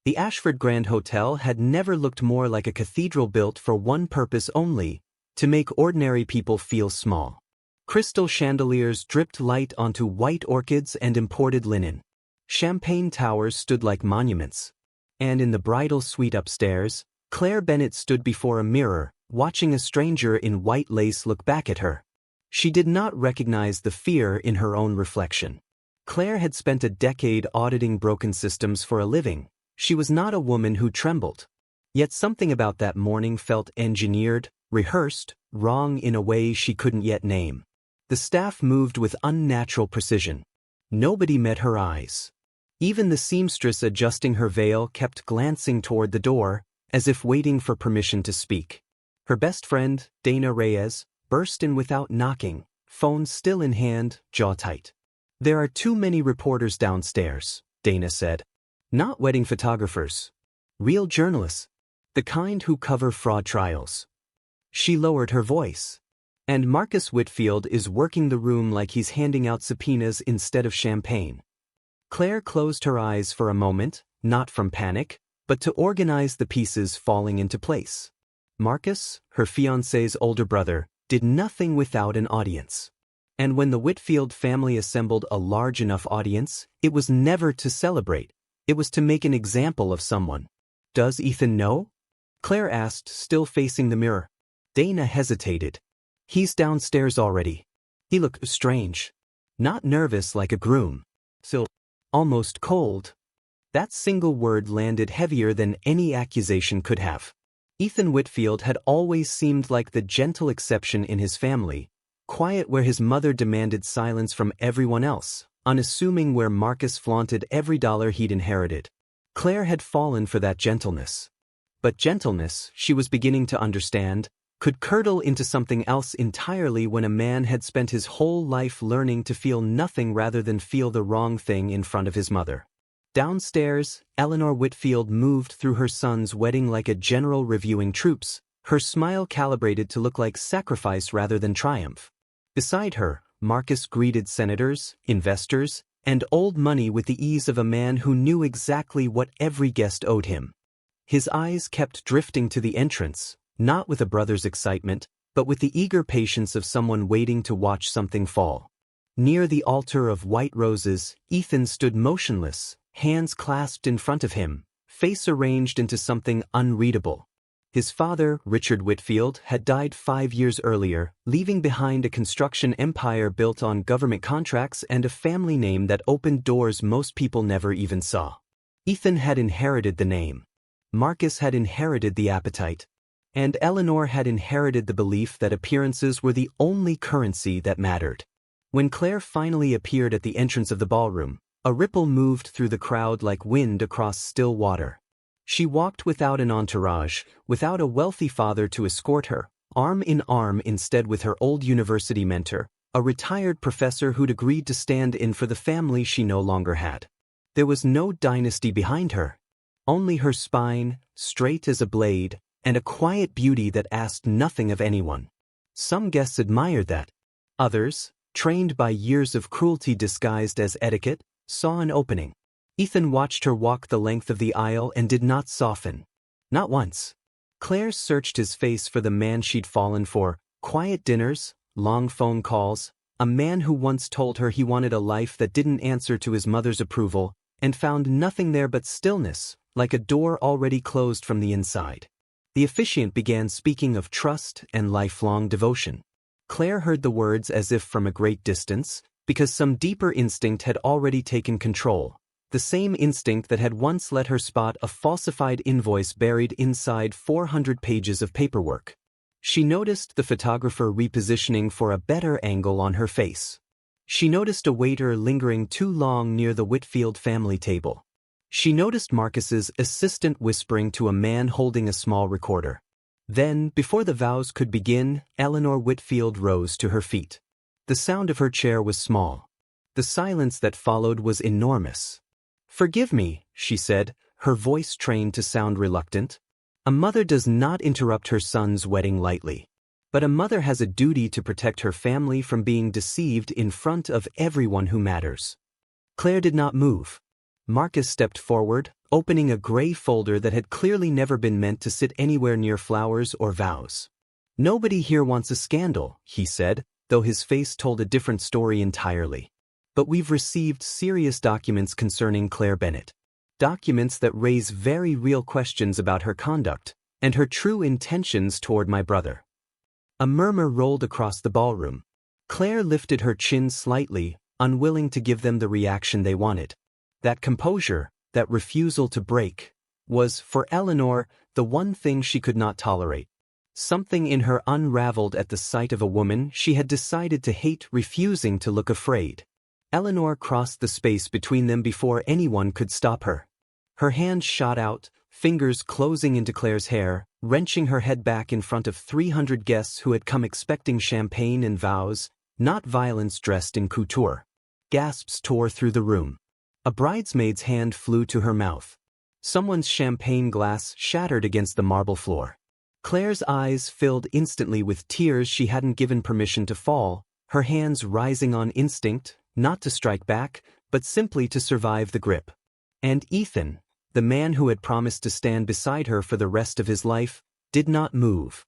The Ashford Grand Hotel had never looked more like a cathedral built for one purpose only, to make ordinary people feel small. Crystal chandeliers dripped light onto white orchids and imported linen. Champagne towers stood like monuments. And in the bridal suite upstairs, Claire Bennett stood before a mirror, watching a stranger in white lace look back at her. She did not recognize the fear in her own reflection. Claire had spent a decade auditing broken systems for a living. She was not a woman who trembled. Yet something about that morning felt engineered, rehearsed, wrong in a way she couldn't yet name. The staff moved with unnatural precision. Nobody met her eyes. Even the seamstress adjusting her veil kept glancing toward the door, as if waiting for permission to speak. Her best friend, Dana Reyes, burst in without knocking, phone still in hand, jaw tight. "There are too many reporters downstairs," Dana said. "Not wedding photographers. Real journalists. The kind who cover fraud trials." She lowered her voice. "And Marcus Whitfield is working the room like he's handing out subpoenas instead of champagne." Claire closed her eyes for a moment, not from panic, but to organize the pieces falling into place. Marcus, her fiancé's older brother, did nothing without an audience. And when the Whitfield family assembled a large enough audience, it was never to celebrate. It was to make an example of someone. "Does Ethan know?" Claire asked, still facing the mirror. Dana hesitated. "He's downstairs already." He looked strange. Not nervous like a groom. Still, almost cold. That single word landed heavier than any accusation could have. Ethan Whitfield had always seemed like the gentle exception in his family, quiet where his mother demanded silence from everyone else, unassuming where Marcus flaunted every dollar he'd inherited. Claire had fallen for that gentleness. But gentleness, she was beginning to understand, could curdle into something else entirely when a man had spent his whole life learning to feel nothing rather than feel the wrong thing in front of his mother. Downstairs, Eleanor Whitfield moved through her son's wedding like a general reviewing troops, her smile calibrated to look like sacrifice rather than triumph. Beside her, Marcus greeted senators, investors, and old money with the ease of a man who knew exactly what every guest owed him. His eyes kept drifting to the entrance, not with a brother's excitement, but with the eager patience of someone waiting to watch something fall. Near the altar of white roses, Ethan stood motionless, hands clasped in front of him, face arranged into something unreadable. His father, Richard Whitfield, had died 5 years earlier, leaving behind a construction empire built on government contracts and a family name that opened doors most people never even saw. Ethan had inherited the name. Marcus had inherited the appetite. And Eleanor had inherited the belief that appearances were the only currency that mattered. When Claire finally appeared at the entrance of the ballroom, a ripple moved through the crowd like wind across still water. She walked without an entourage, without a wealthy father to escort her, arm in arm instead with her old university mentor, a retired professor who'd agreed to stand in for the family she no longer had. There was no dynasty behind her. Only her spine, straight as a blade, and a quiet beauty that asked nothing of anyone. Some guests admired that. Others, trained by years of cruelty disguised as etiquette, saw an opening. Ethan watched her walk the length of the aisle and did not soften. Not once. Claire searched his face for the man she'd fallen for, quiet dinners, long phone calls, a man who once told her he wanted a life that didn't answer to his mother's approval, and found nothing there but stillness, like a door already closed from the inside. The officiant began speaking of trust and lifelong devotion. Claire heard the words as if from a great distance, because some deeper instinct had already taken control, the same instinct that had once let her spot a falsified invoice buried inside 400 pages of paperwork. She noticed the photographer repositioning for a better angle on her face. She noticed a waiter lingering too long near the Whitfield family table. She noticed Marcus's assistant whispering to a man holding a small recorder. Then, before the vows could begin, Eleanor Whitfield rose to her feet. The sound of her chair was small. The silence that followed was enormous. "Forgive me," she said, her voice trained to sound reluctant. A mother does not interrupt her son's wedding lightly. But a mother has a duty to protect her family from being deceived in front of everyone who matters. Claire did not move. Marcus stepped forward, opening a gray folder that had clearly never been meant to sit anywhere near flowers or vows. "Nobody here wants a scandal," he said, though his face told a different story entirely. "But we've received serious documents concerning Claire Bennett. Documents that raise very real questions about her conduct and her true intentions toward my brother." A murmur rolled across the ballroom. Claire lifted her chin slightly, unwilling to give them the reaction they wanted. That composure, that refusal to break, was, for Eleanor, the one thing she could not tolerate. Something in her unraveled at the sight of a woman she had decided to hate, refusing to look afraid. Eleanor crossed the space between them before anyone could stop her. Her hand shot out, fingers closing into Claire's hair, wrenching her head back in front of 300 guests who had come expecting champagne and vows, not violence dressed in couture. Gasps tore through the room. A bridesmaid's hand flew to her mouth. Someone's champagne glass shattered against the marble floor. Claire's eyes filled instantly with tears she hadn't given permission to fall, her hands rising on instinct, not to strike back, but simply to survive the grip. And Ethan, the man who had promised to stand beside her for the rest of his life, did not move.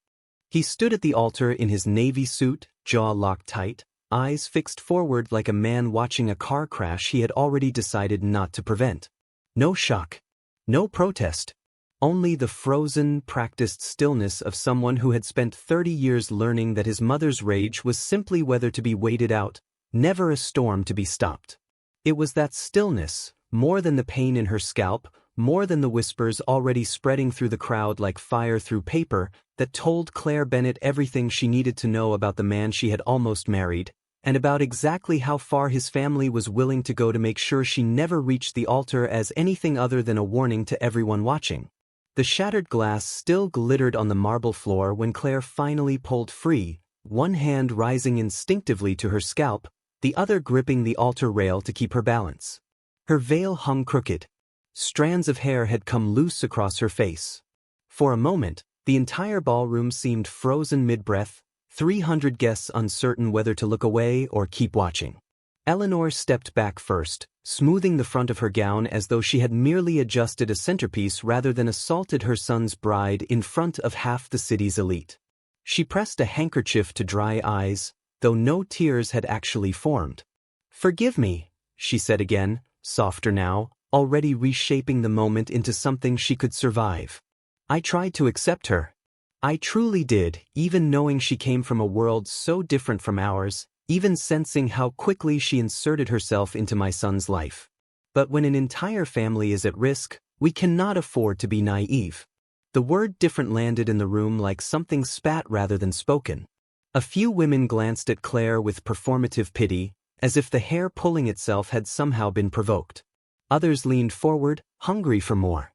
He stood at the altar in his navy suit, jaw locked tight, eyes fixed forward like a man watching a car crash he had already decided not to prevent. No shock. No protest. Only the frozen, practiced stillness of someone who had spent 30 years learning that his mother's rage was simply weather to be waited out, never a storm to be stopped. It was that stillness, more than the pain in her scalp, more than the whispers already spreading through the crowd like fire through paper, that told Claire Bennett everything she needed to know about the man she had almost married, and about exactly how far his family was willing to go to make sure she never reached the altar as anything other than a warning to everyone watching. The shattered glass still glittered on the marble floor when Claire finally pulled free, one hand rising instinctively to her scalp, the other gripping the altar rail to keep her balance. Her veil hung crooked. Strands of hair had come loose across her face. For a moment, the entire ballroom seemed frozen mid-breath, 300 guests uncertain whether to look away or keep watching. Eleanor stepped back first, smoothing the front of her gown as though she had merely adjusted a centerpiece rather than assaulted her son's bride in front of half the city's elite. She pressed a handkerchief to dry eyes, though no tears had actually formed. "Forgive me," she said again, softer now, already reshaping the moment into something she could survive. "I tried to accept her. I truly did, even knowing she came from a world so different from ours, even sensing how quickly she inserted herself into my son's life. But when an entire family is at risk, we cannot afford to be naive." The word different landed in the room like something spat rather than spoken. A few women glanced at Claire with performative pity, as if the hair pulling itself had somehow been provoked. Others leaned forward, hungry for more.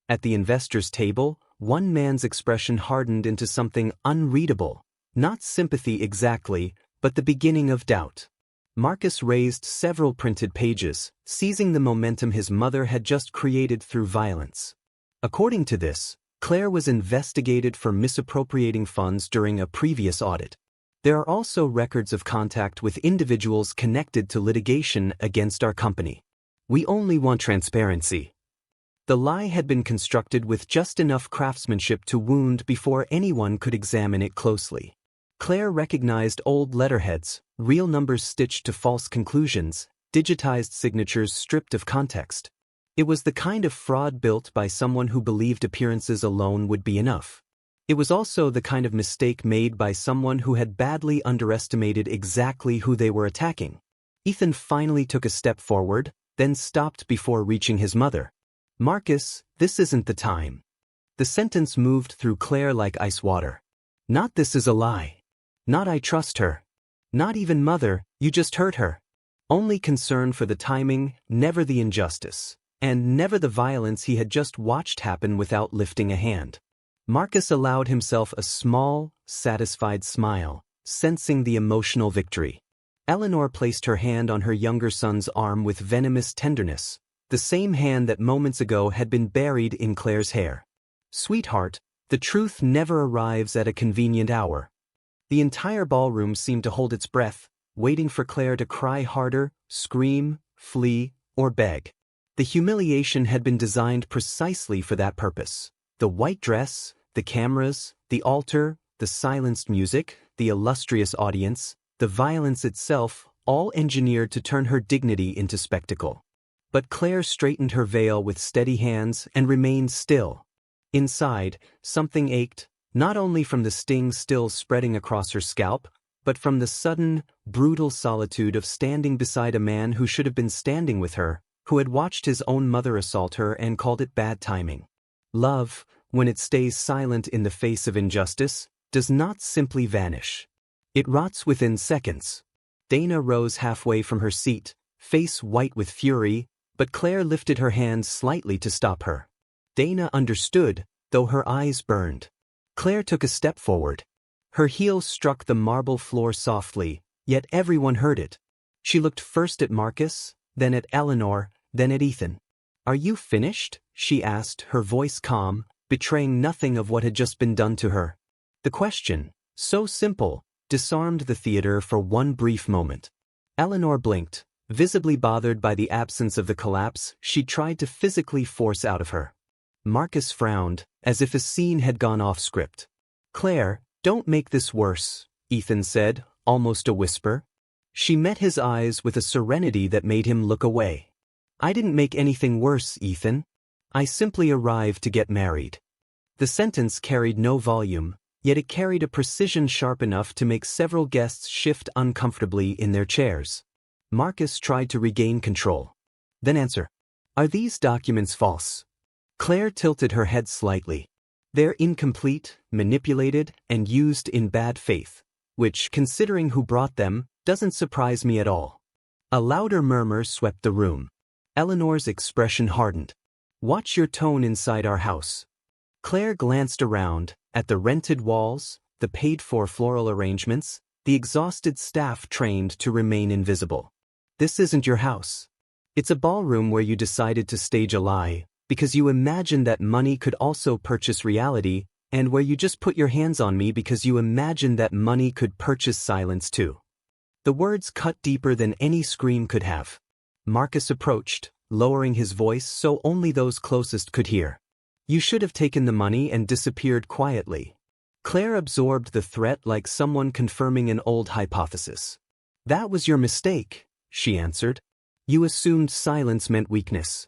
At the investors' table, one man's expression hardened into something unreadable, not sympathy exactly, but the beginning of doubt. Marcus raised several printed pages, seizing the momentum his mother had just created through violence. According to this, Claire was investigated for misappropriating funds during a previous audit. There are also records of contact with individuals connected to litigation against our company. We only want transparency. The lie had been constructed with just enough craftsmanship to wound before anyone could examine it closely. Claire recognized old letterheads, real numbers stitched to false conclusions, digitized signatures stripped of context. It was the kind of fraud built by someone who believed appearances alone would be enough. It was also the kind of mistake made by someone who had badly underestimated exactly who they were attacking. Ethan finally took a step forward, then stopped before reaching his mother. "Marcus, this isn't the time." The sentence moved through Claire like ice water. "Not this is a lie. Not I trust her. Not even mother, you just hurt her." Only concern for the timing, never the injustice, and never the violence he had just watched happen without lifting a hand. Marcus allowed himself a small, satisfied smile, sensing the emotional victory. Eleanor placed her hand on her younger son's arm with venomous tenderness, the same hand that moments ago had been buried in Claire's hair. "Sweetheart, the truth never arrives at a convenient hour." The entire ballroom seemed to hold its breath, waiting for Claire to cry harder, scream, flee, or beg. The humiliation had been designed precisely for that purpose. The white dress, the cameras, the altar, the silenced music, the illustrious audience, the violence itself, all engineered to turn her dignity into spectacle. But Claire straightened her veil with steady hands and remained still. Inside, something ached, not only from the sting still spreading across her scalp, but from the sudden, brutal solitude of standing beside a man who should have been standing with her, who had watched his own mother assault her and called it bad timing. Love, when it stays silent in the face of injustice, does not simply vanish. It rots within seconds. Dana rose halfway from her seat, face white with fury, but Claire lifted her hand slightly to stop her. Dana understood, though her eyes burned. Claire took a step forward. Her heel struck the marble floor softly, yet everyone heard it. She looked first at Marcus, then at Eleanor, then at Ethan. "Are you finished?" she asked, her voice calm, betraying nothing of what had just been done to her. The question, so simple, disarmed the theater for one brief moment. Eleanor blinked, visibly bothered by the absence of the collapse she tried to physically force out of her. Marcus frowned, as if a scene had gone off script. "Claire, don't make this worse," Ethan said, almost a whisper. She met his eyes with a serenity that made him look away. "I didn't make anything worse, Ethan. I simply arrived to get married." The sentence carried no volume, yet it carried a precision sharp enough to make several guests shift uncomfortably in their chairs. Marcus tried to regain control. "Then answer. Are these documents false?" Claire tilted her head slightly. "They're incomplete, manipulated, and used in bad faith, which, considering who brought them, doesn't surprise me at all." A louder murmur swept the room. Eleanor's expression hardened. "Watch your tone inside our house." Claire glanced around, at the rented walls, the paid-for floral arrangements, the exhausted staff trained to remain invisible. "This isn't your house. It's a ballroom where you decided to stage a lie, because you imagined that money could also purchase reality, and where you just put your hands on me because you imagined that money could purchase silence too." The words cut deeper than any scream could have. Marcus approached, lowering his voice so only those closest could hear. "You should have taken the money and disappeared quietly." Claire absorbed the threat like someone confirming an old hypothesis. "That was your mistake," she answered. "You assumed silence meant weakness."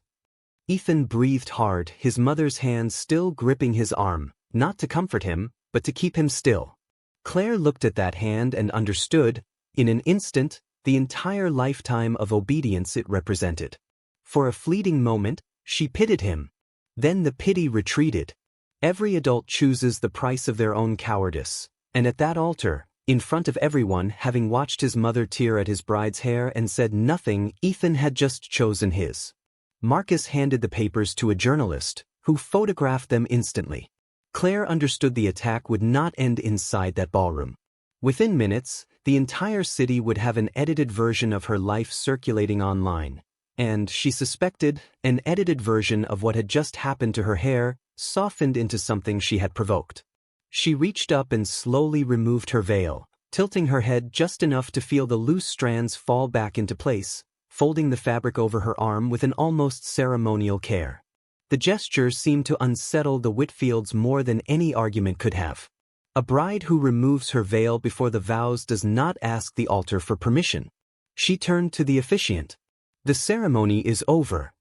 Ethan breathed hard, his mother's hand still gripping his arm, not to comfort him, but to keep him still. Claire looked at that hand and understood, in an instant, the entire lifetime of obedience it represented. For a fleeting moment, she pitied him. Then the pity retreated. Every adult chooses the price of their own cowardice, and at that altar, in front of everyone, having watched his mother tear at his bride's hair and said nothing, Ethan had just chosen his. Marcus handed the papers to a journalist, who photographed them instantly. Claire understood the attack would not end inside that ballroom. Within minutes, the entire city would have an edited version of her life circulating online, and, she suspected, an edited version of what had just happened to her hair, softened into something she had provoked. She reached up and slowly removed her veil, tilting her head just enough to feel the loose strands fall back into place, folding the fabric over her arm with an almost ceremonial care. The gesture seemed to unsettle the Whitfields more than any argument could have. A bride who removes her veil before the vows does not ask the altar for permission. She turned to the officiant. "The ceremony is over."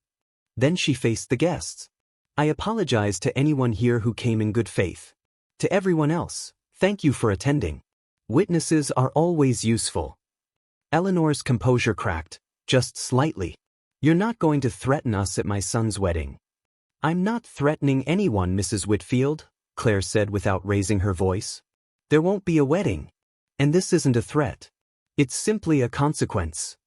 Then she faced the guests. "I apologize to anyone here who came in good faith. To everyone else, thank you for attending. Witnesses are always useful." Eleanor's composure cracked, just slightly. "You're not going to threaten us at my son's wedding." "I'm not threatening anyone, Mrs. Whitfield," Claire said without raising her voice. "There won't be a wedding. And this isn't a threat. It's simply a consequence."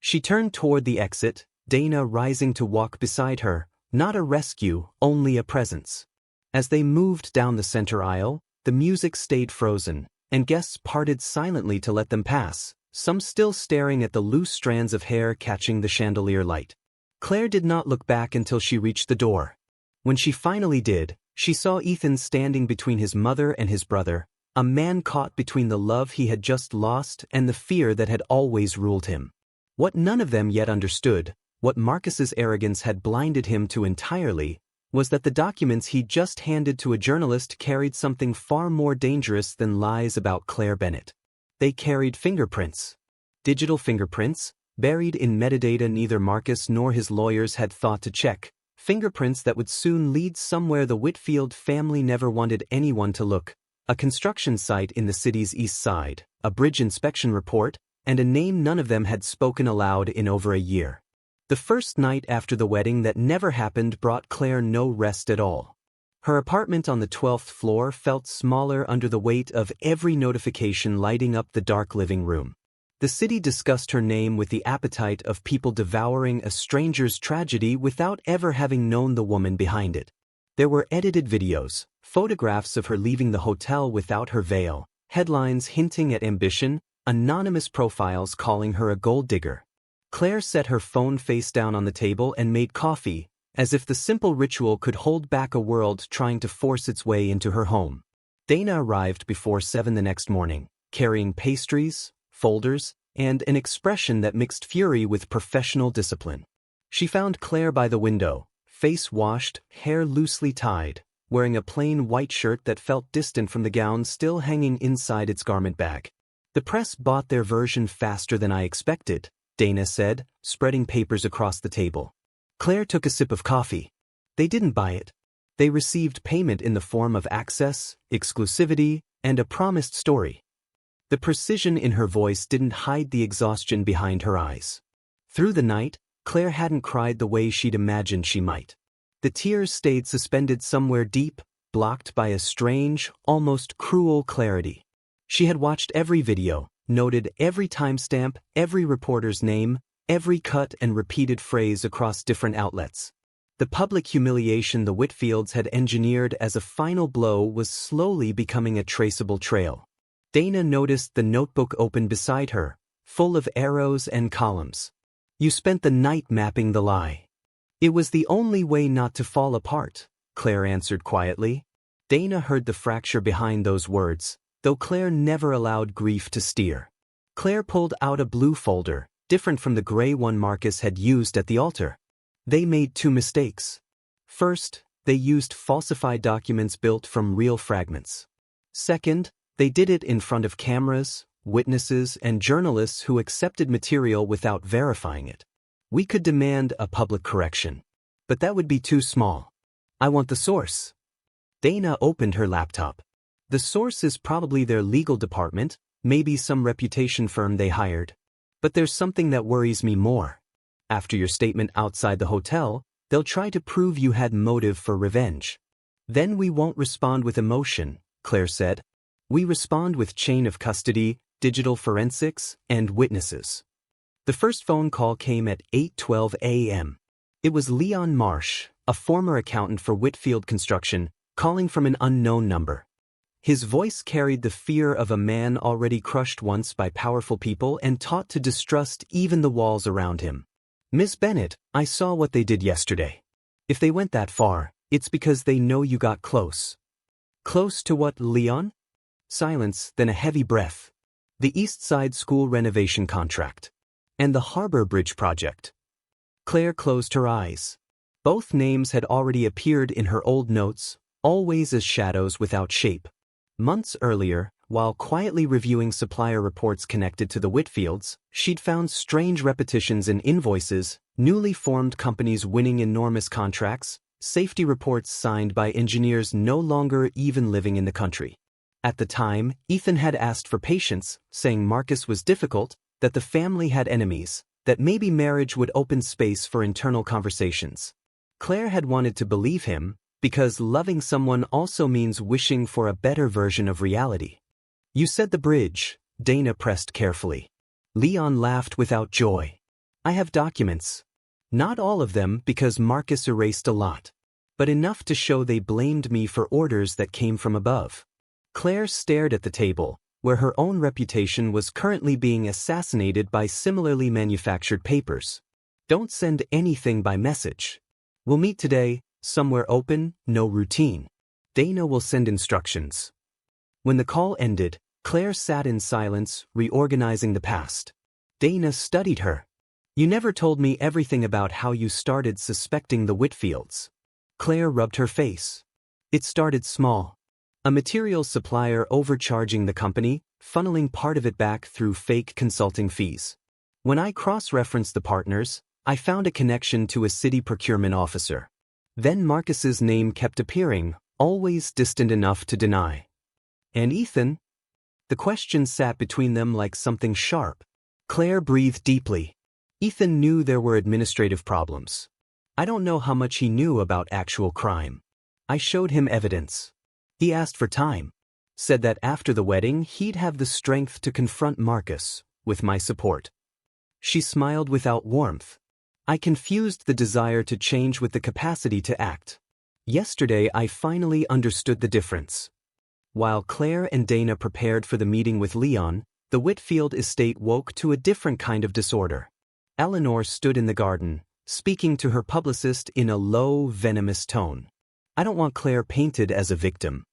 She turned toward the exit, Dana rising to walk beside her, not a rescue, only a presence. As they moved down the center aisle, the music stayed frozen, and guests parted silently to let them pass, some still staring at the loose strands of hair catching the chandelier light. Claire did not look back until she reached the door. When she finally did, she saw Ethan standing between his mother and his brother, a man caught between the love he had just lost and the fear that had always ruled him. What none of them yet understood What Marcus's arrogance had blinded him to entirely was that the documents he just handed to a journalist carried something far more dangerous than lies about Claire Bennett. They carried fingerprints. Digital fingerprints, buried in metadata neither Marcus nor his lawyers had thought to check. Fingerprints that would soon lead somewhere the Whitfield family never wanted anyone to look. A construction site in the city's east side, a bridge inspection report, and a name none of them had spoken aloud in over a year. The first night after the wedding that never happened brought Claire no rest at all. Her apartment on the 12th floor felt smaller under the weight of every notification lighting up the dark living room. The city discussed her name with the appetite of people devouring a stranger's tragedy without ever having known the woman behind it. There were edited videos, photographs of her leaving the hotel without her veil, headlines hinting at ambition, anonymous profiles calling her a gold digger. Claire set her phone face down on the table and made coffee, as if the simple ritual could hold back a world trying to force its way into her home. Dana arrived before 7 the next morning, carrying pastries, folders, and an expression that mixed fury with professional discipline. She found Claire by the window, face washed, hair loosely tied, wearing a plain white shirt that felt distant from the gown still hanging inside its garment bag. "The press bought their version faster than I expected," Dana said, spreading papers across the table. Claire took a sip of coffee. "They didn't buy it. They received payment in the form of access, exclusivity, and a promised story." The precision in her voice didn't hide the exhaustion behind her eyes. Through the night, Claire hadn't cried the way she'd imagined she might. The tears stayed suspended somewhere deep, blocked by a strange, almost cruel clarity. She had watched every video, noted every timestamp, every reporter's name, every cut and repeated phrase across different outlets. The public humiliation the Whitfields had engineered as a final blow was slowly becoming a traceable trail. Dana noticed the notebook open beside her, full of arrows and columns. "You spent the night mapping the lie." "It was the only way not to fall apart," Claire answered quietly. Dana heard the fracture behind those words, though Claire never allowed grief to steer. Claire pulled out a blue folder, different from the gray one Marcus had used at the altar. "They made 2 mistakes. First, they used falsified documents built from real fragments. Second, they did it in front of cameras, witnesses, and journalists who accepted material without verifying it. We could demand a public correction, but that would be too small. I want the source." Dana opened her laptop. "The source is probably their legal department, maybe some reputation firm they hired. But there's something that worries me more. After your statement outside the hotel, they'll try to prove you had motive for revenge. Then we won't respond with emotion," Claire said. "We respond with chain of custody, digital forensics, and witnesses." The first phone call came at 8:12 a.m. It was Leon Marsh, a former accountant for Whitfield Construction, calling from an unknown number. His voice carried the fear of a man already crushed once by powerful people and taught to distrust even the walls around him. "Miss Bennett, I saw what they did yesterday. If they went that far, it's because they know you got close." "Close to what, Leon?" Silence, then a heavy breath. "The East Side School renovation contract. And the Harbor Bridge project." Claire closed her eyes. Both names had already appeared in her old notes, always as shadows without shape. Months earlier, while quietly reviewing supplier reports connected to the Whitfields, she'd found strange repetitions in invoices, newly formed companies winning enormous contracts, safety reports signed by engineers no longer even living in the country. At the time, Ethan had asked for patience, saying Marcus was difficult, that the family had enemies, that maybe marriage would open space for internal conversations. Claire had wanted to believe him, because loving someone also means wishing for a better version of reality. "You said the bridge," Dana pressed carefully. Leon laughed without joy. "I have documents. Not all of them because Marcus erased a lot, but enough to show they blamed me for orders that came from above." Claire stared at the table, where her own reputation was currently being assassinated by similarly manufactured papers. "Don't send anything by message. We'll meet today, somewhere open, no routine. Dana will send instructions." When the call ended, Claire sat in silence, reorganizing the past. Dana studied her. You never told me everything about how you started suspecting the Whitfields. Claire rubbed her face. It started small. A materials supplier overcharging the company, funneling part of it back through fake consulting fees. When I cross-referenced the partners, I found a connection to a city procurement officer. Then Marcus's name kept appearing, always distant enough to deny. And Ethan? The question sat between them like something sharp. Claire breathed deeply. Ethan knew there were administrative problems. I don't know how much he knew about actual crime. I showed him evidence. He asked for time. Said that after the wedding he'd have the strength to confront Marcus, with my support. She smiled without warmth. I confused the desire to change with the capacity to act. Yesterday I finally understood the difference. While Claire and Dana prepared for the meeting with Leon, the Whitfield estate woke to a different kind of disorder. Eleanor stood in the garden, speaking to her publicist in a low, venomous tone. I don't want Claire painted as a victim.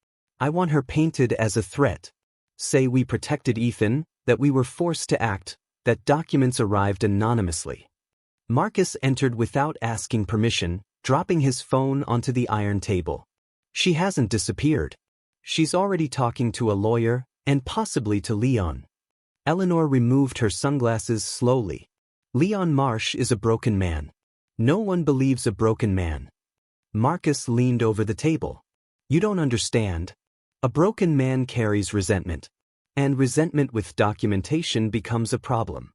I want her painted as a threat. Say we protected Ethan, that we were forced to act, that documents arrived anonymously. Marcus entered without asking permission, dropping his phone onto the iron table. She hasn't disappeared. She's already talking to a lawyer, and possibly to Leon. Eleanor removed her sunglasses slowly. Leon Marsh is a broken man. No one believes a broken man. Marcus leaned over the table. You don't understand. A broken man carries resentment. And resentment with documentation becomes a problem.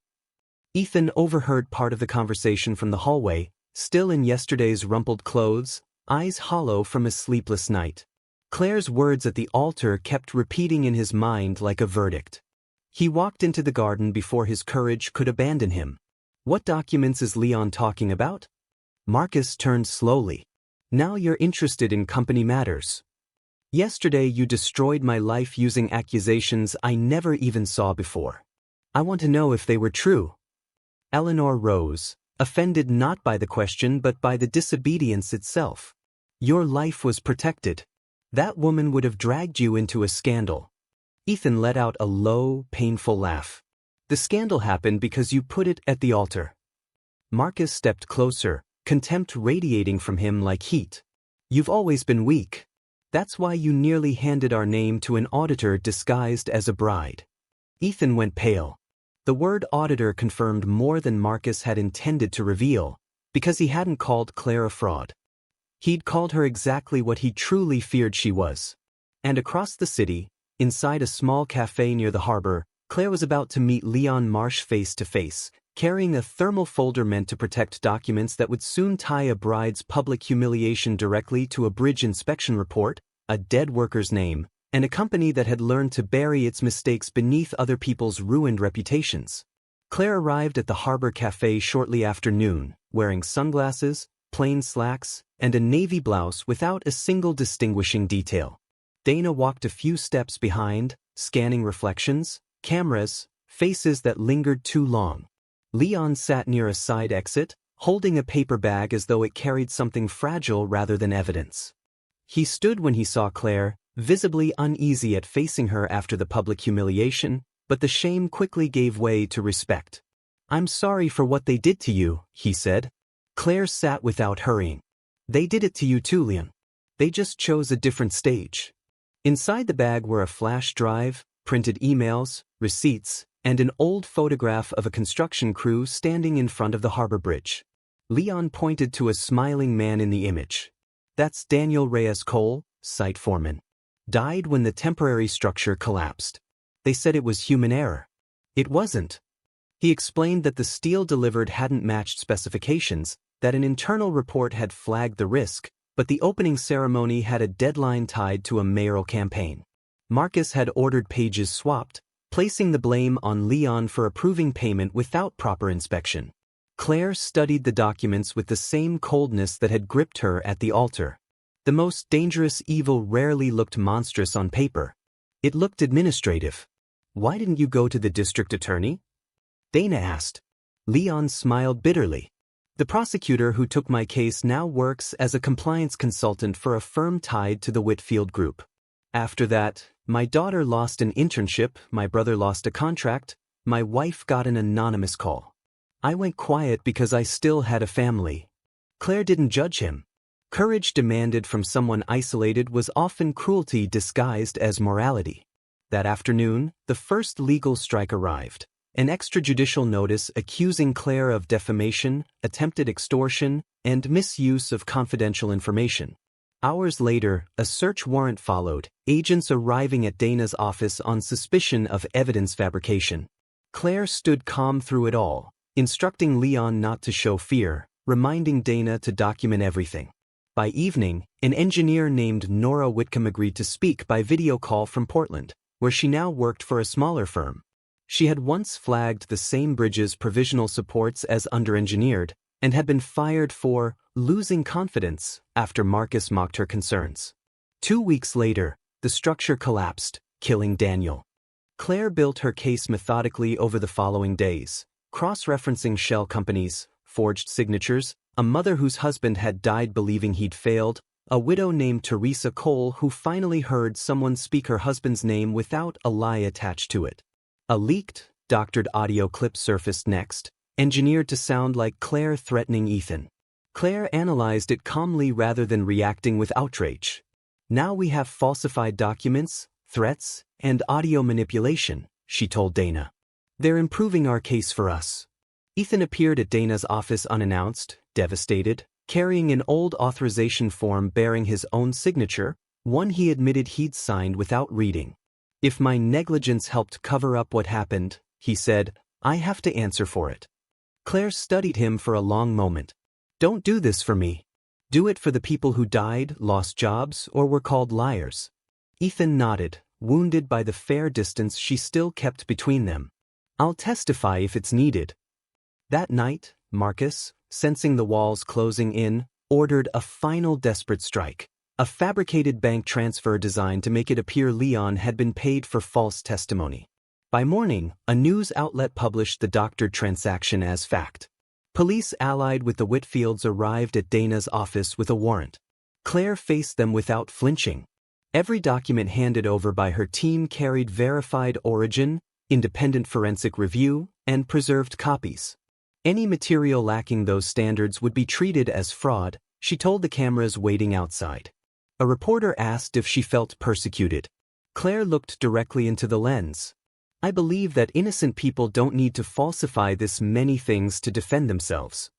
Ethan overheard part of the conversation from the hallway, still in yesterday's rumpled clothes, eyes hollow from a sleepless night. Claire's words at the altar kept repeating in his mind like a verdict. He walked into the garden before his courage could abandon him. What documents is Leon talking about? Marcus turned slowly. Now you're interested in company matters. Yesterday you destroyed my life using accusations I never even saw before. I want to know if they were true. Eleanor rose, offended not by the question but by the disobedience itself. Your life was protected. That woman would have dragged you into a scandal. Ethan let out a low, painful laugh. The scandal happened because you put it at the altar. Marcus stepped closer, contempt radiating from him like heat. You've always been weak. That's why you nearly handed our name to an auditor disguised as a bride. Ethan went pale. The word auditor confirmed more than Marcus had intended to reveal, because he hadn't called Claire a fraud. He'd called her exactly what he truly feared she was. And across the city, inside a small cafe near the harbor, Claire was about to meet Leon Marsh face to face, carrying a thermal folder meant to protect documents that would soon tie a bride's public humiliation directly to a bridge inspection report, a dead worker's name, and a company that had learned to bury its mistakes beneath other people's ruined reputations. Claire arrived at the harbor cafe shortly after noon, wearing sunglasses, plain slacks, and a navy blouse without a single distinguishing detail. Dana walked a few steps behind, scanning reflections, cameras, faces that lingered too long. Leon sat near a side exit, holding a paper bag as though it carried something fragile rather than evidence. He stood when he saw Claire, visibly uneasy at facing her after the public humiliation, but the shame quickly gave way to respect. I'm sorry for what they did to you, he said. Claire sat without hurrying. They did it to you too, Leon. They just chose a different stage. Inside the bag were a flash drive, printed emails, receipts, and an old photograph of a construction crew standing in front of the harbor bridge. Leon pointed to a smiling man in the image. That's Daniel Reyes Cole, site foreman. Died when the temporary structure collapsed. They said it was human error. It wasn't. He explained that the steel delivered hadn't matched specifications, that an internal report had flagged the risk, but the opening ceremony had a deadline tied to a mayoral campaign. Marcus had ordered pages swapped, placing the blame on Leon for approving payment without proper inspection. Claire studied the documents with the same coldness that had gripped her at the altar. The most dangerous evil rarely looked monstrous on paper. It looked administrative. Why didn't you go to the district attorney? Dana asked. Leon smiled bitterly. The prosecutor who took my case now works as a compliance consultant for a firm tied to the Whitfield Group. After that, my daughter lost an internship, my brother lost a contract, my wife got an anonymous call. I went quiet because I still had a family. Claire didn't judge him. Courage demanded from someone isolated was often cruelty disguised as morality. That afternoon, the first legal strike arrived. An extrajudicial notice accusing Claire of defamation, attempted extortion, and misuse of confidential information. Hours later, a search warrant followed, agents arriving at Dana's office on suspicion of evidence fabrication. Claire stood calm through it all, instructing Leon not to show fear, reminding Dana to document everything. By evening, an engineer named Nora Whitcomb agreed to speak by video call from Portland, where she now worked for a smaller firm. She had once flagged the same bridge's provisional supports as underengineered, and had been fired for losing confidence after Marcus mocked her concerns. 2 weeks later, the structure collapsed, killing Daniel. Claire built her case methodically over the following days, cross-referencing shell companies, forged signatures, a mother whose husband had died believing he'd failed, a widow named Teresa Cole who finally heard someone speak her husband's name without a lie attached to it. A leaked, doctored audio clip surfaced next, engineered to sound like Claire threatening Ethan. Claire analyzed it calmly rather than reacting with outrage. Now we have falsified documents, threats, and audio manipulation, she told Dana. They're improving our case for us. Ethan appeared at Dana's office unannounced, devastated, carrying an old authorization form bearing his own signature, one he admitted he'd signed without reading. If my negligence helped cover up what happened, he said, I have to answer for it. Claire studied him for a long moment. Don't do this for me. Do it for the people who died, lost jobs, or were called liars. Ethan nodded, wounded by the fair distance she still kept between them. I'll testify if it's needed. That night, Marcus, sensing the walls closing in, ordered a final desperate strike. A fabricated bank transfer designed to make it appear Leon had been paid for false testimony. By morning, a news outlet published the doctored transaction as fact. Police allied with the Whitfields arrived at Dana's office with a warrant. Claire faced them without flinching. Every document handed over by her team carried verified origin, independent forensic review, and preserved copies. Any material lacking those standards would be treated as fraud, she told the cameras waiting outside. A reporter asked if she felt persecuted. Claire looked directly into the lens. I believe that innocent people don't need to falsify this many things to defend themselves.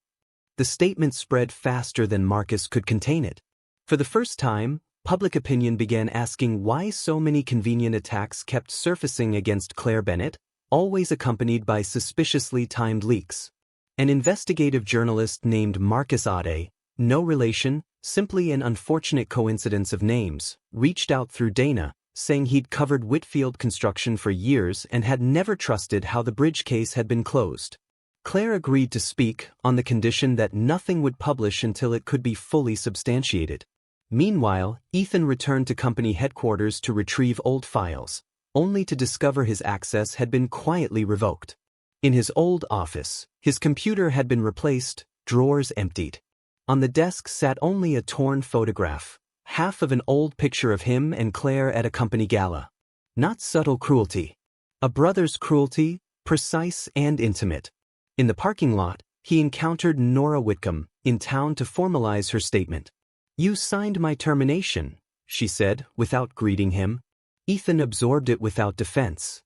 The statement spread faster than Marcus could contain it. For the first time, public opinion began asking why so many convenient attacks kept surfacing against Claire Bennett, always accompanied by suspiciously timed leaks. An investigative journalist named Marcus Ade, no relation, simply an unfortunate coincidence of names, reached out through Dana, saying he'd covered Whitfield construction for years and had never trusted how the bridge case had been closed. Claire agreed to speak on the condition that nothing would publish until it could be fully substantiated. Meanwhile, Ethan returned to company headquarters to retrieve old files, only to discover his access had been quietly revoked. In his old office, his computer had been replaced, drawers emptied. On the desk sat only a torn photograph, half of an old picture of him and Claire at a company gala. Not subtle cruelty. A brother's cruelty, precise and intimate. In the parking lot, he encountered Nora Whitcomb, in town to formalize her statement. You signed my termination, she said, without greeting him. Ethan absorbed it without defense.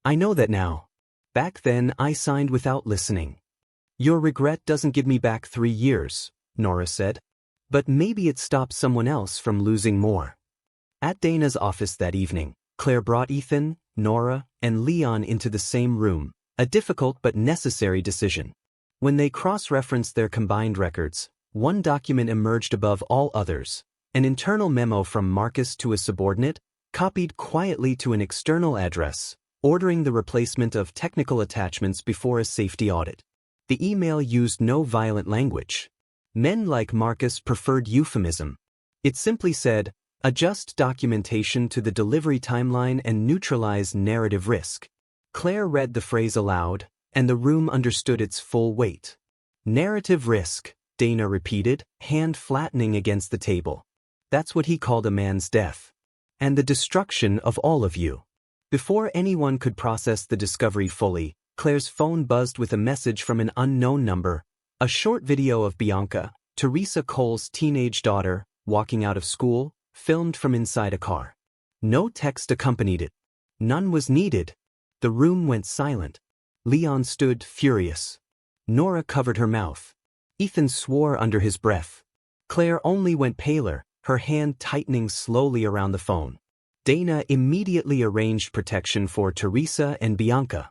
I know that now. Back then I signed without listening. Your regret doesn't give me back 3 years, Nora said. But maybe it stops someone else from losing more. At Dana's office that evening, Claire brought Ethan, Nora, and Leon into the same room, a difficult but necessary decision. When they cross-referenced their combined records, one document emerged above all others, an internal memo from Marcus to a subordinate, copied quietly to an external address, ordering the replacement of technical attachments before a safety audit. The email used no violent language. Men like Marcus preferred euphemism. It simply said, adjust documentation to the delivery timeline and neutralize narrative risk. Claire read the phrase aloud, and the room understood its full weight. Narrative risk, Dana repeated, hand flattening against the table. That's what he called a man's death. And the destruction of all of you. Before anyone could process the discovery fully, Claire's phone buzzed with a message from an unknown number, a short video of Bianca, Teresa Cole's teenage daughter, walking out of school, filmed from inside a car. No text accompanied it. None was needed. The room went silent. Leon stood furious. Nora covered her mouth. Ethan swore under his breath. Claire only went paler, her hand tightening slowly around the phone. Dana immediately arranged protection for Teresa and Bianca.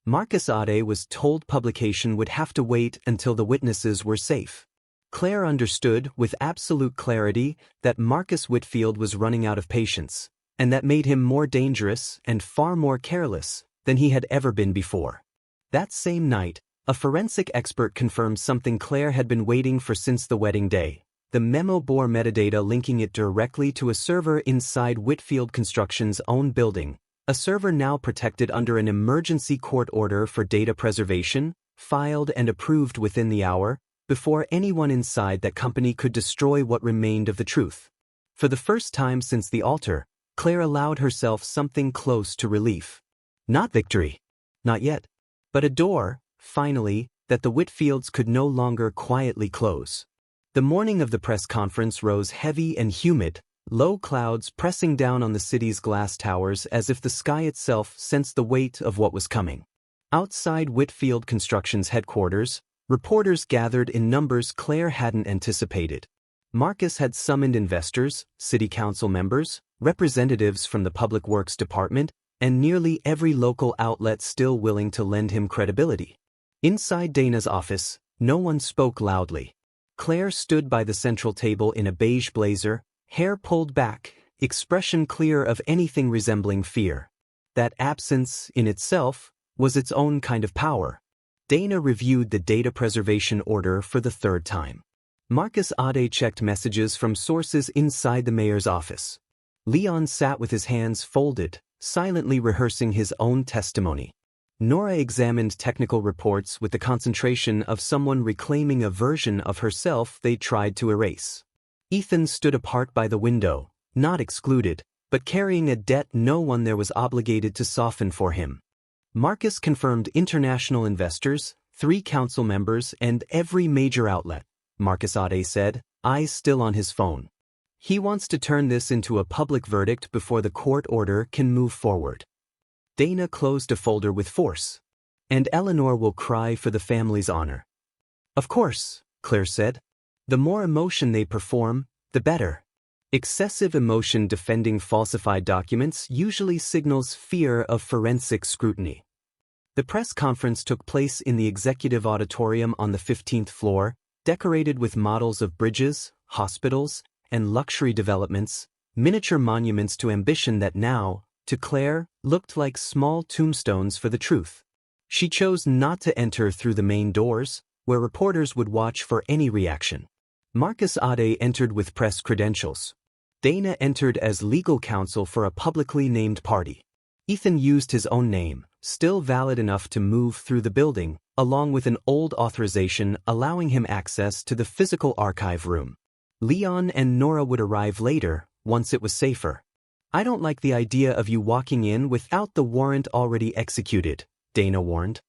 Marcus Ade was told publication would have to wait until the witnesses were safe. Claire understood with absolute clarity that Marcus Whitfield was running out of patience, and that made him more dangerous and far more careless than he had ever been before. That same night, a forensic expert confirmed something Claire had been waiting for since the wedding day. The memo bore metadata linking it directly to a server inside Whitfield Construction's own building, a server now protected under an emergency court order for data preservation, filed and approved within the hour, before anyone inside that company could destroy what remained of the truth. For the first time since the altar, Claire allowed herself something close to relief. Not victory. Not yet. But a door, finally, that the Whitfields could no longer quietly close. The morning of the press conference rose heavy and humid, low clouds pressing down on the city's glass towers as if the sky itself sensed the weight of what was coming. Outside Whitfield Construction's headquarters, reporters gathered in numbers Claire hadn't anticipated. Marcus had summoned investors, city council members, representatives from the Public Works Department, and nearly every local outlet still willing to lend him credibility. Inside Dana's office, no one spoke loudly. Claire stood by the central table in a beige blazer, hair pulled back, expression clear of anything resembling fear. That absence, in itself, was its own kind of power. Dana reviewed the data preservation order for the third time. Marcus Ade checked messages from sources inside the mayor's office. Leon sat with his hands folded, silently rehearsing his own testimony. Nora examined technical reports with the concentration of someone reclaiming a version of herself they tried to erase. Ethan stood apart by the window, not excluded, but carrying a debt no one there was obligated to soften for him. Marcus confirmed international investors, 3 council members, and every major outlet, Marcus Ade said, eyes still on his phone. He wants to turn this into a public verdict before the court order can move forward. Dana closed a folder with force. And Eleanor will cry for the family's honor. Of course, Claire said. The more emotion they perform, the better. Excessive emotion defending falsified documents usually signals fear of forensic scrutiny. The press conference took place in the executive auditorium on the 15th floor, decorated with models of bridges, hospitals, and luxury developments, miniature monuments to ambition that now, to Claire, looked like small tombstones for the truth. She chose not to enter through the main doors, where reporters would watch for any reaction. Marcus Ade entered with press credentials. Dana entered as legal counsel for a publicly named party. Ethan used his own name, still valid enough to move through the building, along with an old authorization allowing him access to the physical archive room. Leon and Nora would arrive later, once it was safer. I don't like the idea of you walking in without the warrant already executed, Dana warned.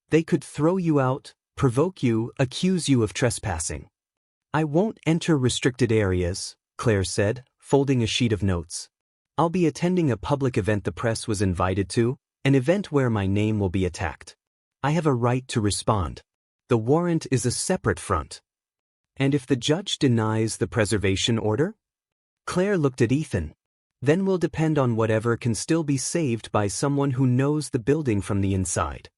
They could throw you out, provoke you, accuse you of trespassing. I won't enter restricted areas, Claire said, folding a sheet of notes. I'll be attending a public event the press was invited to, an event where my name will be attacked. I have a right to respond. The warrant is a separate front. And if the judge denies the preservation order? Claire looked at Ethan. Then will depend on whatever can still be saved by someone who knows the building from the inside.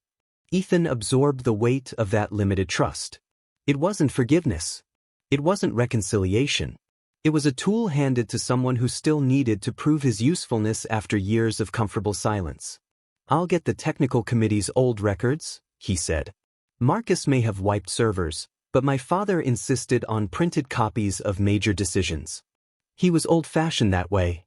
Ethan absorbed the weight of that limited trust. It wasn't forgiveness. It wasn't reconciliation. It was a tool handed to someone who still needed to prove his usefulness after years of comfortable silence. I'll get the technical committee's old records, he said. Marcus may have wiped servers, but my father insisted on printed copies of major decisions. He was old-fashioned that way.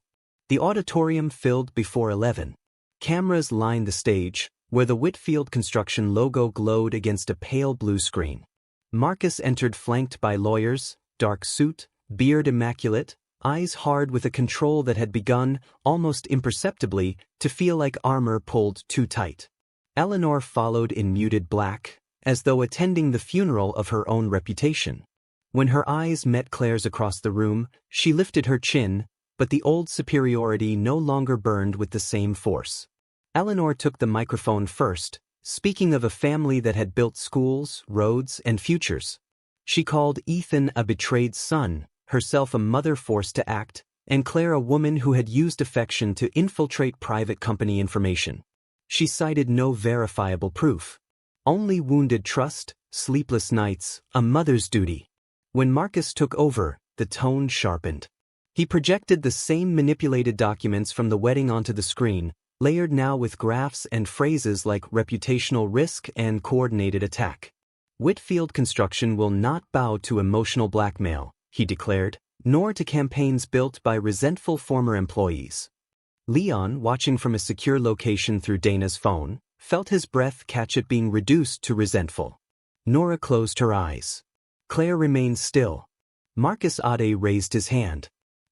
The auditorium filled before 11. Cameras lined the stage, where the Whitfield Construction logo glowed against a pale blue screen. Marcus entered flanked by lawyers, dark suit, beard immaculate, eyes hard with a control that had begun, almost imperceptibly, to feel like armor pulled too tight. Eleanor followed in muted black, as though attending the funeral of her own reputation. When her eyes met Claire's across the room, she lifted her chin, but the old superiority no longer burned with the same force. Eleanor took the microphone first, speaking of a family that had built schools, roads, and futures. She called Ethan a betrayed son, herself a mother forced to act, and Claire a woman who had used affection to infiltrate private company information. She cited no verifiable proof. Only wounded trust, sleepless nights, a mother's duty. When Marcus took over, the tone sharpened. He projected the same manipulated documents from the wedding onto the screen, layered now with graphs and phrases like reputational risk and coordinated attack. Whitfield Construction will not bow to emotional blackmail, he declared, nor to campaigns built by resentful former employees. Leon, watching from a secure location through Dana's phone, felt his breath catch at being reduced to resentful. Nora closed her eyes. Claire remained still. Marcus Ade raised his hand.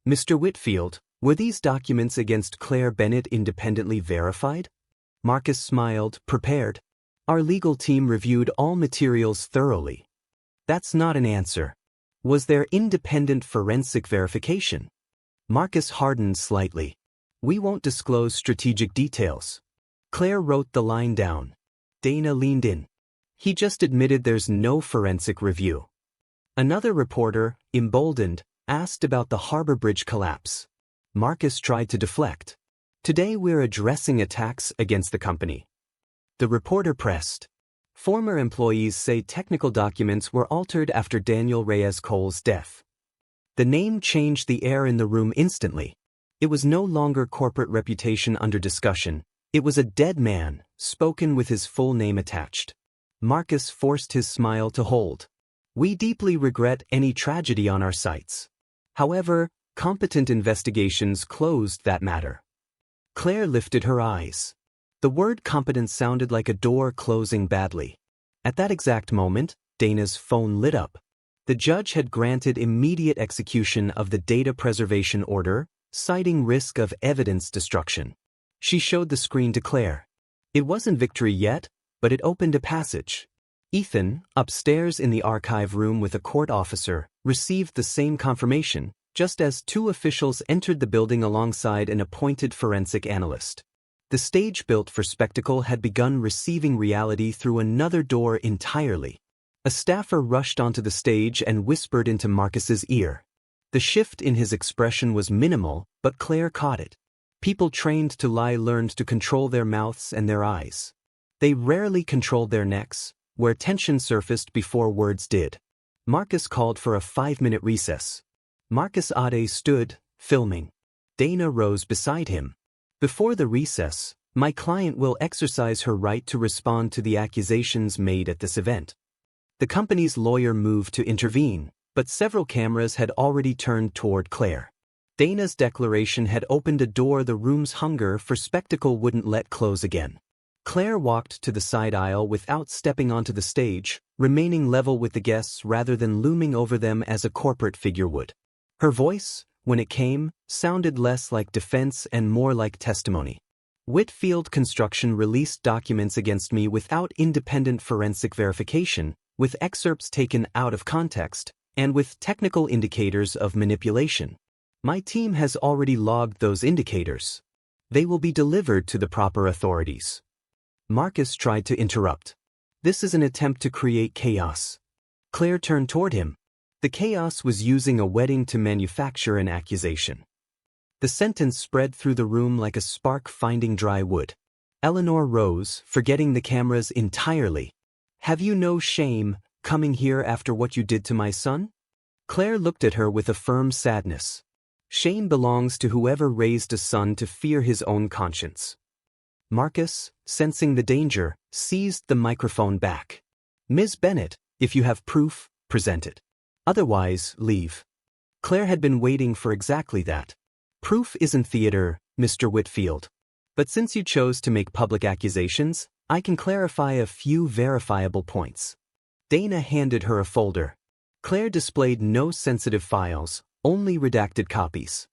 Mr. Whitfield, were these documents against Claire Bennett independently verified? Marcus smiled, prepared. Our legal team reviewed all materials thoroughly. That's not an answer. Was there independent forensic verification? Marcus hardened slightly. We won't disclose strategic details. Claire wrote the line down. Dana leaned in. He just admitted there's no forensic review. Another reporter, emboldened, asked about the Harbor Bridge collapse. Marcus tried to deflect. Today we're addressing attacks against the company. The reporter pressed. Former employees say technical documents were altered after Daniel Reyes-Cole's death. The name changed the air in the room instantly. It was no longer corporate reputation under discussion. It was a dead man, spoken with his full name attached. Marcus forced his smile to hold. We deeply regret any tragedy on our sites. However, competent investigations closed that matter. Claire lifted her eyes. The word competent sounded like a door closing badly. At that exact moment, Dana's phone lit up. The judge had granted immediate execution of the data preservation order, citing risk of evidence destruction. She showed the screen to Claire. It wasn't victory yet, but it opened a passage. Ethan, upstairs in the archive room with a court officer, received the same confirmation, just as two officials entered the building alongside an appointed forensic analyst. The stage built for spectacle had begun receiving reality through another door entirely. A staffer rushed onto the stage and whispered into Marcus's ear. The shift in his expression was minimal, but Claire caught it. People trained to lie learned to control their mouths and their eyes. They rarely controlled their necks, where tension surfaced before words did. Marcus called for a 5-minute recess. Marcus Ade stood, filming. Dana rose beside him. Before the recess, my client will exercise her right to respond to the accusations made at this event. The company's lawyer moved to intervene, but several cameras had already turned toward Claire. Dana's declaration had opened a door the room's hunger for spectacle wouldn't let close again. Claire walked to the side aisle without stepping onto the stage, remaining level with the guests rather than looming over them as a corporate figure would. Her voice, when it came, sounded less like defense and more like testimony. Whitfield Construction released documents against me without independent forensic verification, with excerpts taken out of context, and with technical indicators of manipulation. My team has already logged those indicators. They will be delivered to the proper authorities. Marcus tried to interrupt. This is an attempt to create chaos. Claire turned toward him. The chaos was using a wedding to manufacture an accusation. The sentence spread through the room like a spark finding dry wood. Eleanor rose, forgetting the cameras entirely. Have you no shame, coming here after what you did to my son? Claire looked at her with a firm sadness. Shame belongs to whoever raised a son to fear his own conscience. Marcus, sensing the danger, seized the microphone back. Ms. Bennett, if you have proof, present it. Otherwise, leave. Claire had been waiting for exactly that. Proof isn't theater, Mr. Whitfield. But since you chose to make public accusations, I can clarify a few verifiable points. Dana handed her a folder. Claire displayed no sensitive files, only redacted copies.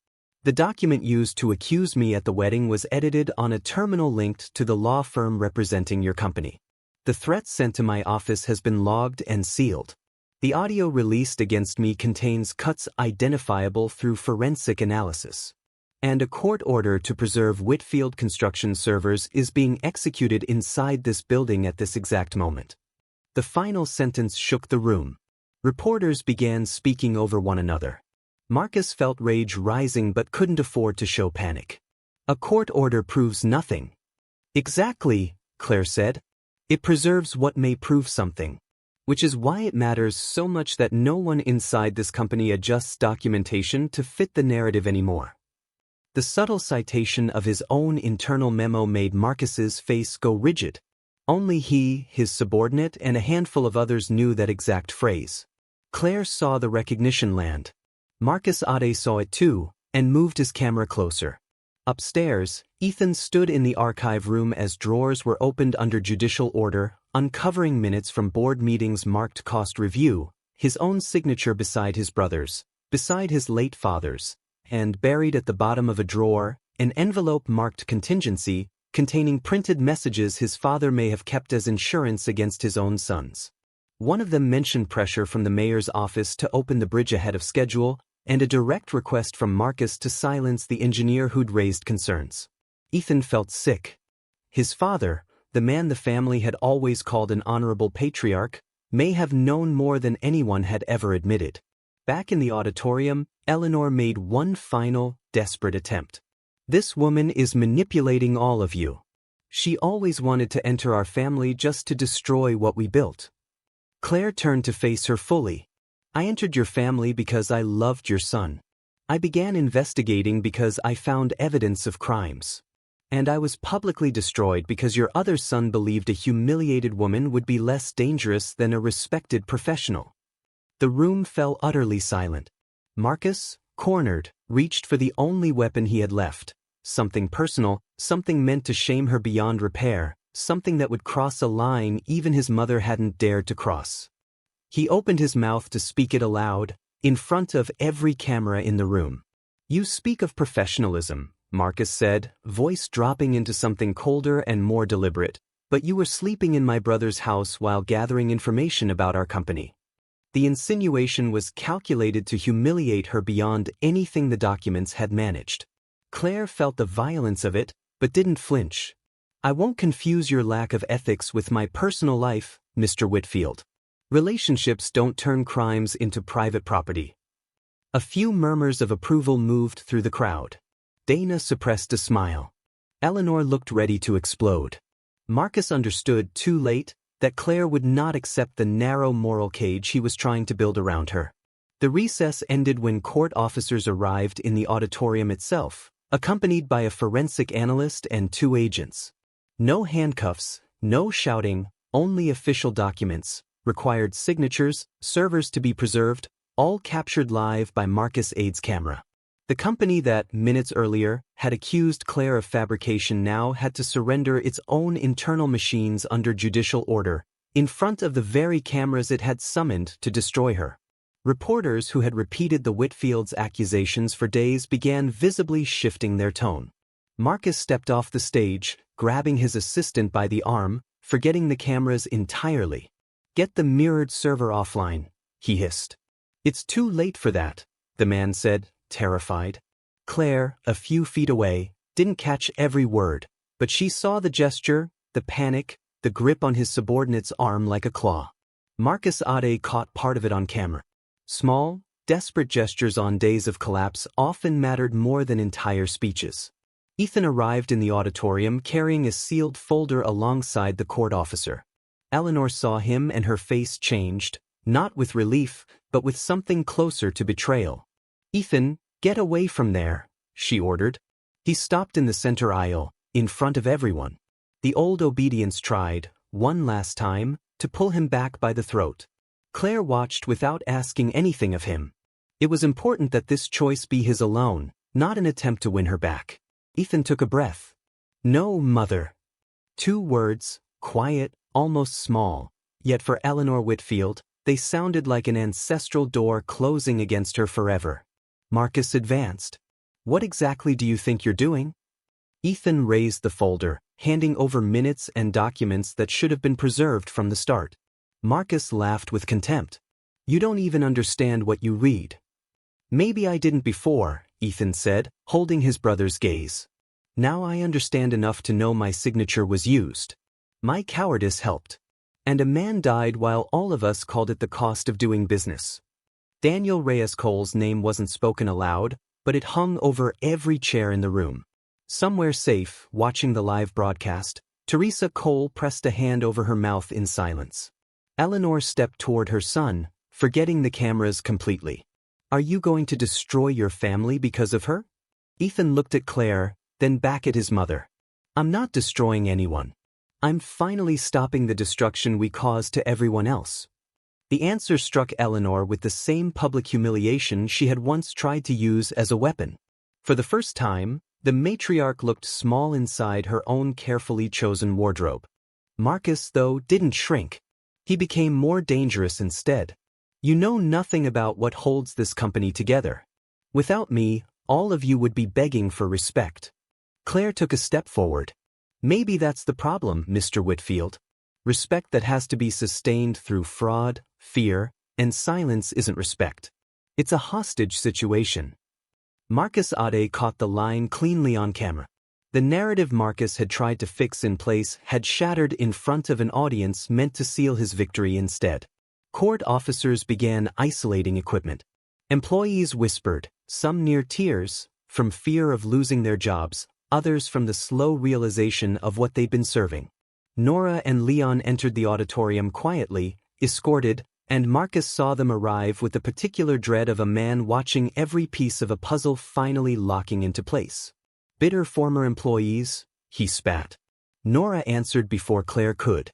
The document used to accuse me at the wedding was edited on a terminal linked to the law firm representing your company. The threat sent to my office has been logged and sealed. The audio released against me contains cuts identifiable through forensic analysis. And a court order to preserve Whitfield construction servers is being executed inside this building at this exact moment. The final sentence shook the room. Reporters began speaking over one another. Marcus felt rage rising but couldn't afford to show panic. A court order proves nothing. Exactly, Claire said. It preserves what may prove something. Which is why it matters so much that no one inside this company adjusts documentation to fit the narrative anymore. The subtle citation of his own internal memo made Marcus's face go rigid. Only he, his subordinate, and a handful of others knew that exact phrase. Claire saw the recognition land. Marcus Ade saw it too, and moved his camera closer. Upstairs, Ethan stood in the archive room as drawers were opened under judicial order, uncovering minutes from board meetings marked cost review, his own signature beside his brother's, beside his late father's, and buried at the bottom of a drawer, an envelope marked contingency, containing printed messages his father may have kept as insurance against his own sons. One of them mentioned pressure from the mayor's office to open the bridge ahead of schedule, and a direct request from Marcus to silence the engineer who'd raised concerns. Ethan felt sick. His father, the man the family had always called an honorable patriarch, may have known more than anyone had ever admitted. Back in the auditorium, Eleanor made one final, desperate attempt. This woman is manipulating all of you. She always wanted to enter our family just to destroy what we built. Claire turned to face her fully. I entered your family because I loved your son. I began investigating because I found evidence of crimes. And I was publicly destroyed because your other son believed a humiliated woman would be less dangerous than a respected professional. The room fell utterly silent. Marcus, cornered, reached for the only weapon he had left. Something personal, something meant to shame her beyond repair, something that would cross a line even his mother hadn't dared to cross. He opened his mouth to speak it aloud, in front of every camera in the room. You speak of professionalism, Marcus said, voice dropping into something colder and more deliberate, but you were sleeping in my brother's house while gathering information about our company. The insinuation was calculated to humiliate her beyond anything the documents had managed. Claire felt the violence of it, but didn't flinch. I won't confuse your lack of ethics with my personal life, Mr. Whitfield. Relationships don't turn crimes into private property. A few murmurs of approval moved through the crowd. Dana suppressed a smile. Eleanor looked ready to explode. Marcus understood too late that Claire would not accept the narrow moral cage he was trying to build around her. The recess ended when court officers arrived in the auditorium itself, accompanied by a forensic analyst and 2 agents. No handcuffs, no shouting, only official documents, required signatures, servers to be preserved, all captured live by Marcus Ade's camera. The company that, minutes earlier, had accused Claire of fabrication now had to surrender its own internal machines under judicial order, in front of the very cameras it had summoned to destroy her. Reporters who had repeated the Whitfield's accusations for days began visibly shifting their tone. Marcus stepped off the stage, grabbing his assistant by the arm, forgetting the cameras entirely. Get the mirrored server offline, he hissed. It's too late for that, the man said, terrified. Claire, a few feet away, didn't catch every word, but she saw the gesture, the panic, the grip on his subordinate's arm like a claw. Marcus Ade caught part of it on camera. Small, desperate gestures on days of collapse often mattered more than entire speeches. Ethan arrived in the auditorium carrying a sealed folder alongside the court officer. Eleanor saw him and her face changed, not with relief, but with something closer to betrayal. Ethan, get away from there, she ordered. He stopped in the center aisle, in front of everyone. The old obedience tried, one last time, to pull him back by the throat. Claire watched without asking anything of him. It was important that this choice be his alone, not an attempt to win her back. Ethan took a breath. No, mother. 2 words, quiet, almost small, yet for Eleanor Whitfield, they sounded like an ancestral door closing against her forever. Marcus advanced. What exactly do you think you're doing? Ethan raised the folder, handing over minutes and documents that should have been preserved from the start. Marcus laughed with contempt. You don't even understand what you read. Maybe I didn't before, Ethan said, holding his brother's gaze. Now I understand enough to know my signature was used. My cowardice helped. And a man died while all of us called it the cost of doing business. Daniel Reyes Cole's name wasn't spoken aloud, but it hung over every chair in the room. Somewhere safe, watching the live broadcast, Teresa Cole pressed a hand over her mouth in silence. Eleanor stepped toward her son, forgetting the cameras completely. Are you going to destroy your family because of her? Ethan looked at Claire, then back at his mother. I'm not destroying anyone. I'm finally stopping the destruction we caused to everyone else. The answer struck Eleanor with the same public humiliation she had once tried to use as a weapon. For the first time, the matriarch looked small inside her own carefully chosen wardrobe. Marcus, though, didn't shrink. He became more dangerous instead. You know nothing about what holds this company together. Without me, all of you would be begging for respect. Claire took a step forward. Maybe that's the problem, Mr. Whitfield. Respect that has to be sustained through fraud, fear, and silence isn't respect. It's a hostage situation. Marcus Ade caught the line cleanly on camera. The narrative Marcus had tried to fix in place had shattered in front of an audience meant to seal his victory instead. Court officers began isolating equipment. Employees whispered, some near tears, from fear of losing their jobs, others from the slow realization of what they'd been serving. Nora and Leon entered the auditorium quietly, escorted, and Marcus saw them arrive with the particular dread of a man watching every piece of a puzzle finally locking into place. Bitter former employees, he spat. Nora answered before Claire could.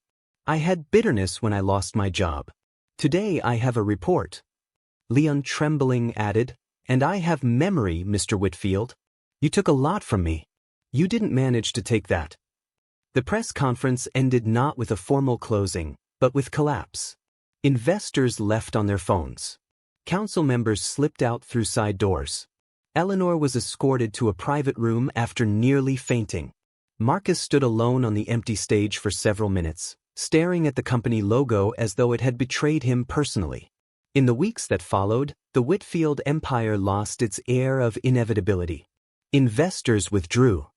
I had bitterness when I lost my job. Today I have a report. Leon trembling added, and I have memory, Mr. Whitfield. You took a lot from me. You didn't manage to take that. The press conference ended not with a formal closing, but with collapse. Investors left on their phones. Council members slipped out through side doors. Eleanor was escorted to a private room after nearly fainting. Marcus stood alone on the empty stage for several minutes, staring at the company logo as though it had betrayed him personally. In the weeks that followed, the Whitfield empire lost its air of inevitability. Investors withdrew.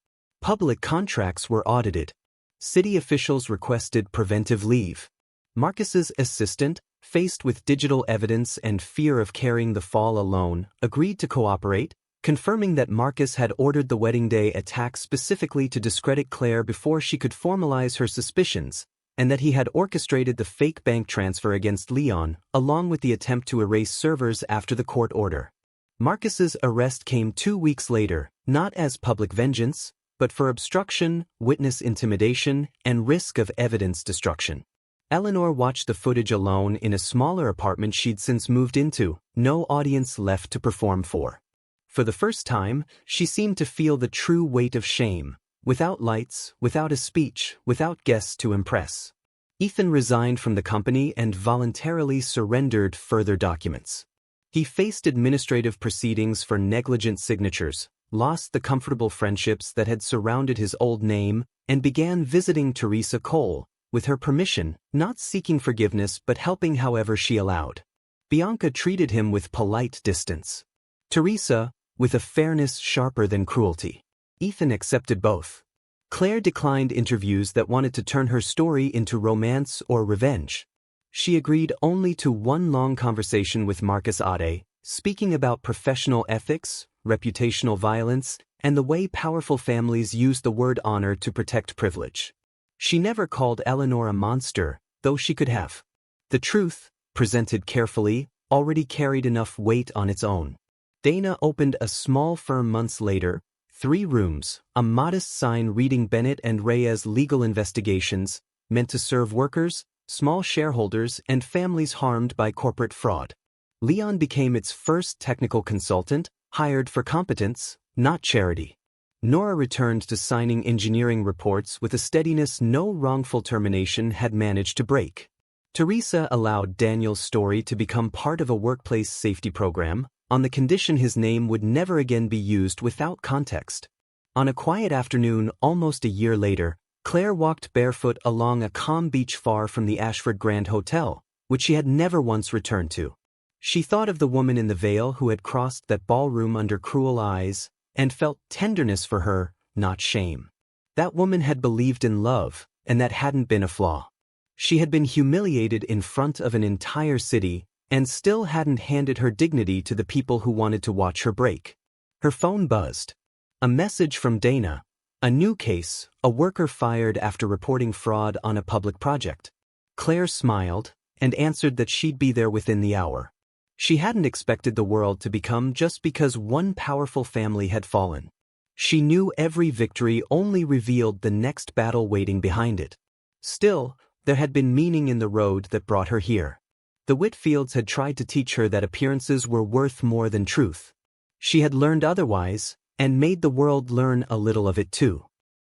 Public contracts were audited. City officials requested preventive leave. Marcus's assistant, faced with digital evidence and fear of carrying the fall alone, agreed to cooperate, confirming that Marcus had ordered the wedding day attack specifically to discredit Claire before she could formalize her suspicions, and that he had orchestrated the fake bank transfer against Leon, along with the attempt to erase servers after the court order. Marcus's arrest came 2 weeks later, not as public vengeance, but for obstruction, witness intimidation, and risk of evidence destruction. Eleanor watched the footage alone in a smaller apartment she'd since moved into, no audience left to perform for. For the first time, she seemed to feel the true weight of shame, without lights, without a speech, without guests to impress. Ethan resigned from the company and voluntarily surrendered further documents. He faced administrative proceedings for negligent signatures, lost the comfortable friendships that had surrounded his old name, and began visiting Teresa Cole, with her permission, not seeking forgiveness but helping however she allowed. Bianca treated him with polite distance. Teresa, with a fairness sharper than cruelty. Ethan accepted both. Claire declined interviews that wanted to turn her story into romance or revenge. She agreed only to one long conversation with Marcus Ade, speaking about professional ethics, reputational violence, and the way powerful families use the word honor to protect privilege. She never called Eleanor a monster, though she could have. The truth, presented carefully, already carried enough weight on its own. Dana opened a small firm months later, 3 rooms, a modest sign reading Bennett and Reyes legal investigations, meant to serve workers, small shareholders, and families harmed by corporate fraud. Leon became its first technical consultant, hired for competence, not charity. Nora returned to signing engineering reports with a steadiness no wrongful termination had managed to break. Teresa allowed Daniel's story to become part of a workplace safety program, on the condition his name would never again be used without context. On a quiet afternoon almost a year later, Claire walked barefoot along a calm beach far from the Ashford Grand Hotel, which she had never once returned to. She thought of the woman in the veil who had crossed that ballroom under cruel eyes, and felt tenderness for her, not shame. That woman had believed in love, and that hadn't been a flaw. She had been humiliated in front of an entire city, and still hadn't handed her dignity to the people who wanted to watch her break. Her phone buzzed. A message from Dana. A new case, a worker fired after reporting fraud on a public project. Claire smiled, and answered that she'd be there within the hour. She hadn't expected the world to become just because one powerful family had fallen. She knew every victory only revealed the next battle waiting behind it. Still, there had been meaning in the road that brought her here. The Whitfields had tried to teach her that appearances were worth more than truth. She had learned otherwise, and made the world learn a little of it too.